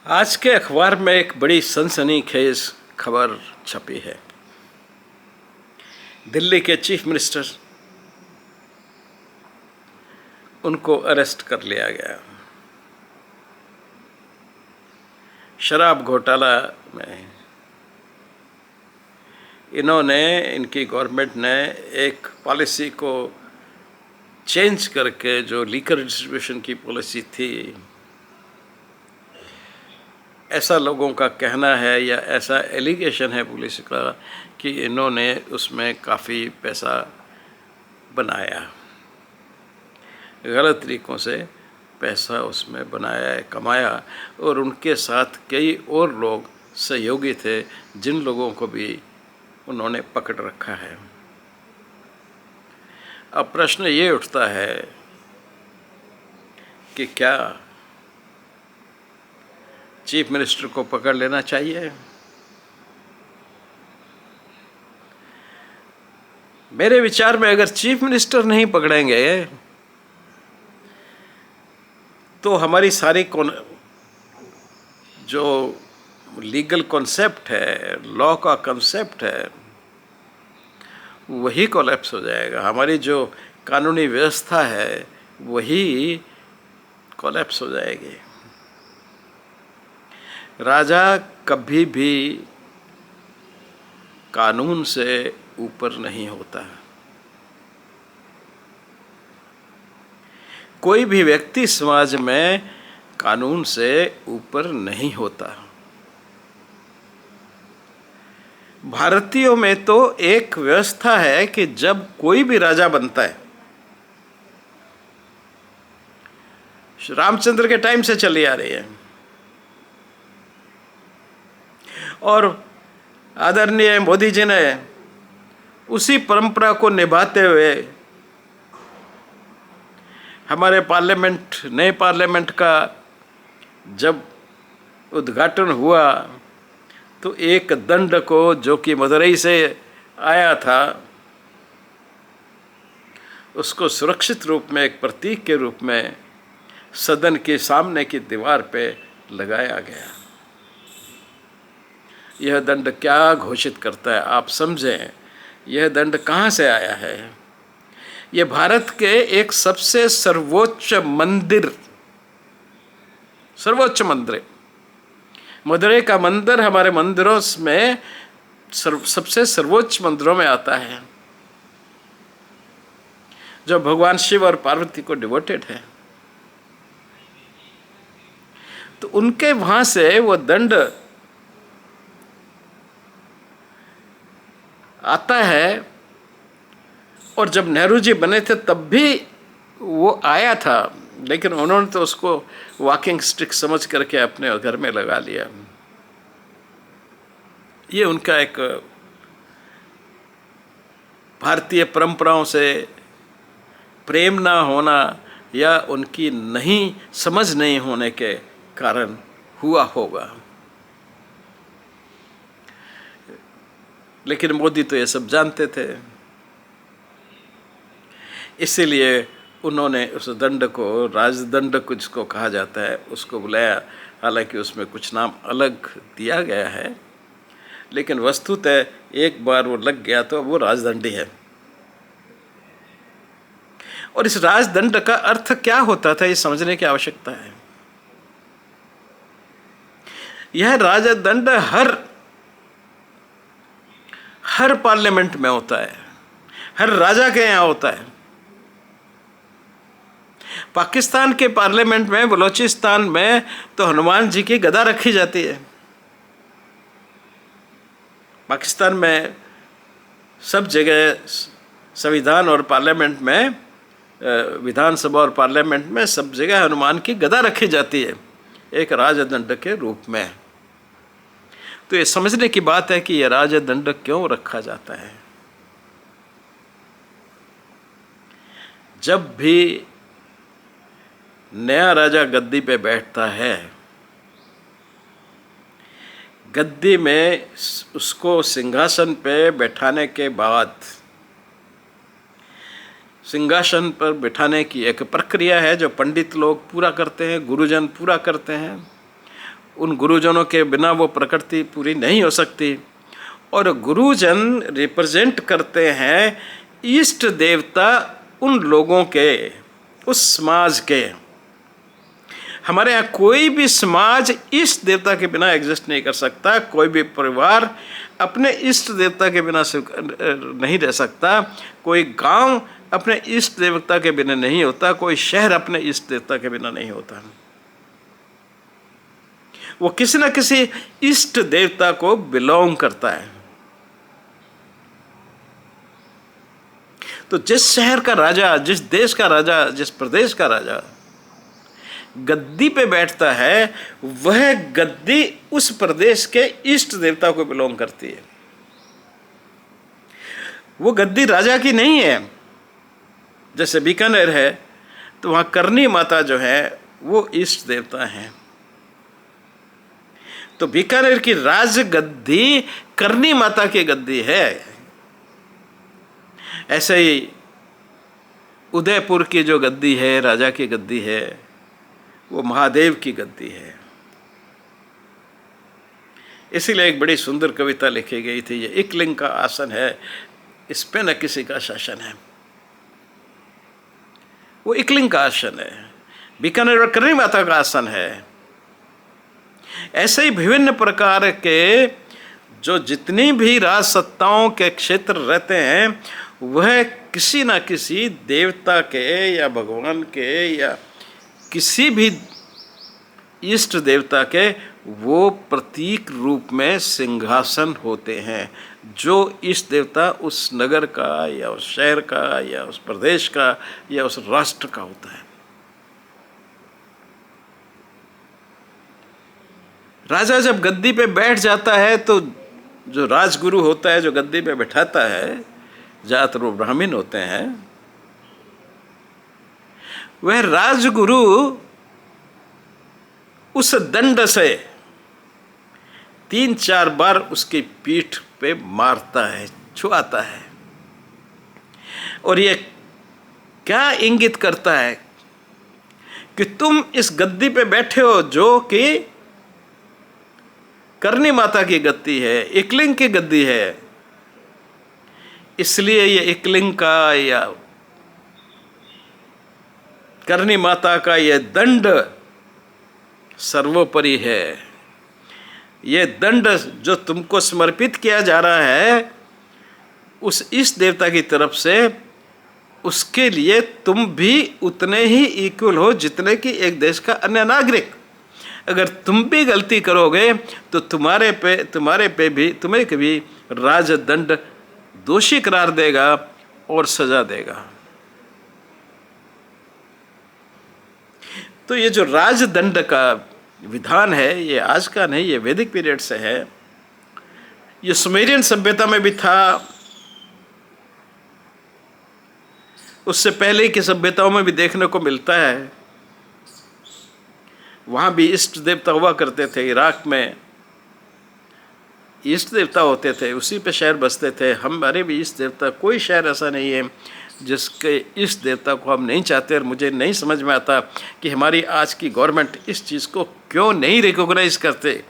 आज के अखबार में एक बड़ी सनसनीखेज खबर छपी है। दिल्ली के चीफ मिनिस्टर, उनको अरेस्ट कर लिया गया शराब घोटाला में। इनकी गवर्नमेंट ने एक पॉलिसी को चेंज करके, जो लीकर डिस्ट्रीब्यूशन की पॉलिसी थी, ऐसा लोगों का कहना है या ऐसा एलिगेशन है पुलिस का कि इन्होंने उसमें काफ़ी पैसा बनाया, गलत तरीक़ों से पैसा उसमें बनाया, कमाया, और उनके साथ कई और लोग सहयोगी थे जिन लोगों को भी उन्होंने पकड़ रखा है। अब प्रश्न ये उठता है कि क्या चीफ मिनिस्टर को पकड़ लेना चाहिए? मेरे विचार में अगर चीफ मिनिस्टर नहीं पकड़ेंगे तो हमारी सारी जो लीगल कॉन्सेप्ट है, लॉ का कॉन्सेप्ट है, वही कोलैप्स हो जाएगा। हमारी जो कानूनी व्यवस्था है वही कोलैप्स हो जाएगी। राजा कभी भी कानून से ऊपर नहीं होता। कोई भी व्यक्ति समाज में कानून से ऊपर नहीं होता। भारतीयों में तो एक व्यवस्था है कि जब कोई भी राजा बनता है, रामचंद्र के टाइम से चली आ रही है, और आदरणीय मोदी जी ने उसी परंपरा को निभाते हुए हमारे पार्लियामेंट, नए पार्लियामेंट का जब उद्घाटन हुआ तो एक दंड को, जो कि मदुरई से आया था, उसको सुरक्षित रूप में एक प्रतीक के रूप में सदन के सामने की दीवार पे लगाया गया। यह दंड क्या घोषित करता है आप समझें। यह दंड कहाँ से आया है? यह भारत के एक सबसे सर्वोच्च मंदिर मदुरई का मंदिर हमारे मंदिरों में सबसे सर्वोच्च मंदिरों में आता है, जो भगवान शिव और पार्वती को डिवोटेड है। तो उनके वहां से वो दंड आता है, और जब नेहरू जी बने थे तब भी वो आया था, लेकिन उन्होंने तो उसको वॉकिंग स्टिक समझ करके अपने घर में लगा लिया। ये उनका एक भारतीय परंपराओं से प्रेम ना होना या उनकी समझ नहीं होने के कारण हुआ होगा। लेकिन मोदी तो ये सब जानते थे, इसीलिए उन्होंने उस दंड को, राजदंड कुछ को कहा जाता है, उसको बुलाया। हालांकि उसमें कुछ नाम अलग दिया गया है, लेकिन वस्तुतः एक बार वो लग गया तो वो राजदंड ही है। और इस राजदंड का अर्थ क्या होता था, ये समझने की आवश्यकता है। यह राजदंड हर पार्लियामेंट में होता है, हर राजा के यहाँ होता है। पाकिस्तान के पार्लियामेंट में, बलूचिस्तान में तो हनुमान जी की गदा रखी जाती है। पाकिस्तान में सब जगह संविधान और पार्लियामेंट में, विधानसभा और पार्लियामेंट में सब जगह हनुमान की गदा रखी जाती है एक राजदंड के रूप में। तो ये समझने की बात है कि यह राजदंड क्यों रखा जाता है। जब भी नया राजा गद्दी पे बैठता है, गद्दी में उसको सिंहासन पे बैठाने के बाद, सिंहासन पर बिठाने की एक प्रक्रिया है जो पंडित लोग पूरा करते हैं, गुरुजन पूरा करते हैं। उन गुरुजनों के बिना वो प्रकृति पूरी नहीं हो सकती। और गुरुजन रिप्रेजेंट करते हैं इष्ट देवता उन लोगों के, उस समाज के। हमारे यहाँ कोई भी समाज इष्ट देवता के बिना एग्जिस्ट नहीं कर सकता, कोई भी परिवार अपने इष्ट देवता के बिना नहीं रह सकता, कोई गांव अपने इष्ट देवता के बिना नहीं होता, कोई शहर अपने इष्ट देवता के बिना नहीं होता। वो किसी न किसी इष्ट देवता को बिलोंग करता है। तो जिस शहर का राजा, जिस देश का राजा, जिस प्रदेश का राजा गद्दी पे बैठता है, वह गद्दी उस प्रदेश के इष्ट देवता को बिलोंग करती है। वो गद्दी राजा की नहीं है। जैसे बीकानेर है तो वहाँ करनी माता जो है वो इष्ट देवता हैं। तो बीकानेर की राज गद्दी करनी माता की गद्दी है। ऐसे ही उदयपुर की जो गद्दी है, राजा की गद्दी है, वो महादेव की गद्दी है। इसीलिए एक बड़ी सुंदर कविता लिखी गई थी, ये एकलिंग का आसन है, इस पे न किसी का शासन है। वो एकलिंग का आसन है, बीकानेर और करनी माता का आसन है। ऐसे ही विभिन्न प्रकार के जो जितनी भी राज सत्ताओं के क्षेत्र रहते हैं, वह किसी न किसी देवता के या भगवान के या किसी भी इष्ट देवता के वो प्रतीक रूप में सिंहासन होते हैं, जो इष्ट देवता उस नगर का या उस शहर का या उस प्रदेश का या उस राष्ट्र का होता है। राजा जब गद्दी पे बैठ जाता है तो जो राजगुरु होता है, जो गद्दी पे बैठाता है, ज़्यादातर वो ब्राह्मण होते हैं, वह राजगुरु उस दंड से 3-4 बार उसकी पीठ पे मारता है, छुआता है। और ये क्या इंगित करता है कि तुम इस गद्दी पे बैठे हो जो कि करनी माता की गद्दी है, एकलिंग की गद्दी है। इसलिए ये एकलिंग का या करनी माता का ये दंड सर्वोपरि है। ये दंड जो तुमको समर्पित किया जा रहा है उस इष्ट देवता की तरफ से, उसके लिए तुम भी उतने ही इक्वल हो जितने कि एक देश का अन्य नागरिक। अगर तुम भी गलती करोगे तो तुम्हारे पे भी तुम्हें कभी राजदंड दोषी करार देगा और सजा देगा। तो ये जो राजदंड का विधान है, ये आज का नहीं, ये वैदिक पीरियड से है। ये सुमेरियन सभ्यता में भी था, उससे पहले की सभ्यताओं में भी देखने को मिलता है। वहाँ भी इष्ट देवता हुआ करते थे। इराक में इष्ट देवता होते थे, उसी पे शहर बसते थे। हमारे भी इष्ट देवता, कोई शहर ऐसा नहीं है जिसके इष्ट देवता को हम नहीं चाहते। और मुझे नहीं समझ में आता कि हमारी आज की गवर्नमेंट इस चीज़ को क्यों नहीं रिकॉग्नाइज करते।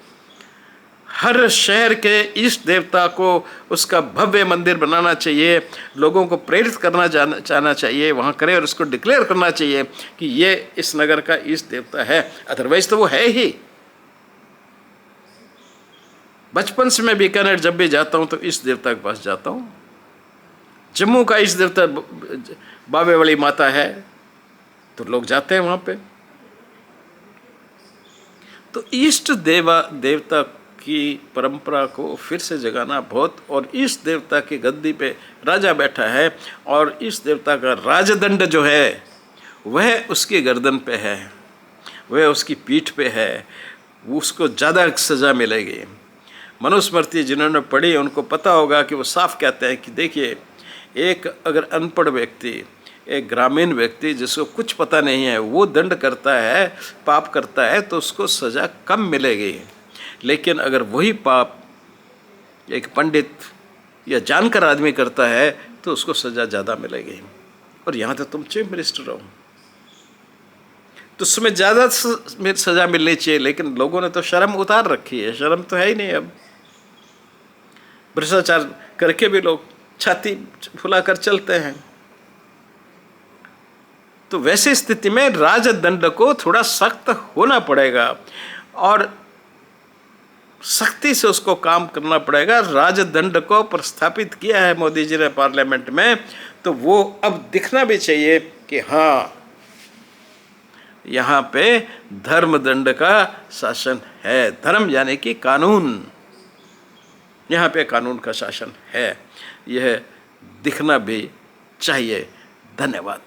हर शहर के इष्ट देवता को उसका भव्य मंदिर बनाना चाहिए, लोगों को प्रेरित करना चाहना चाहिए, वहाँ करें और उसको डिक्लेयर करना चाहिए कि ये इस नगर का इष्ट देवता है। अदरवाइज तो वो है ही। बचपन से मैं बीकानेर जब भी जाता हूँ तो इष्ट देवता के पास जाता हूँ। जम्मू का इष्ट देवता बाबे वाली माता है तो लोग जाते हैं वहाँ पे। तो इष्ट देवता की परंपरा को फिर से जगाना बहुत, और इस देवता की गद्दी पे राजा बैठा है और इस देवता का राजदंड जो है वह उसकी गर्दन पे है, वह उसकी पीठ पे है, उसको ज़्यादा सज़ा मिलेगी। मनुस्मृति जिन्होंने पढ़ी उनको पता होगा कि वो साफ कहते हैं कि देखिए, एक अगर अनपढ़ व्यक्ति, एक ग्रामीण व्यक्ति जिसको कुछ पता नहीं है, वो दंड करता है, पाप करता है, तो उसको सज़ा कम मिलेगी। लेकिन अगर वही पाप एक पंडित या जानकर आदमी करता है तो उसको सज़ा ज़्यादा मिलेगी। और यहाँ तो तुम चीफ मिनिस्टर हो, तो उसमें ज़्यादा सज़ा मिलनी चाहिए, लेकिन लोगों ने तो शर्म उतार रखी है, शर्म तो है ही नहीं। अब भ्रष्टाचार करके भी लोग छाती फुलाकर चलते हैं। तो वैसी स्थिति में राजदंड को थोड़ा सख्त होना पड़ेगा और सख्ती से उसको काम करना पड़ेगा। राजदंड को प्रस्थापित किया है मोदी जी ने पार्लियामेंट में, तो वो अब दिखना भी चाहिए कि हाँ, यहाँ पे धर्मदंड का शासन है। धर्म यानी कि कानून, यहाँ पे कानून का शासन है, यह दिखना भी चाहिए। धन्यवाद।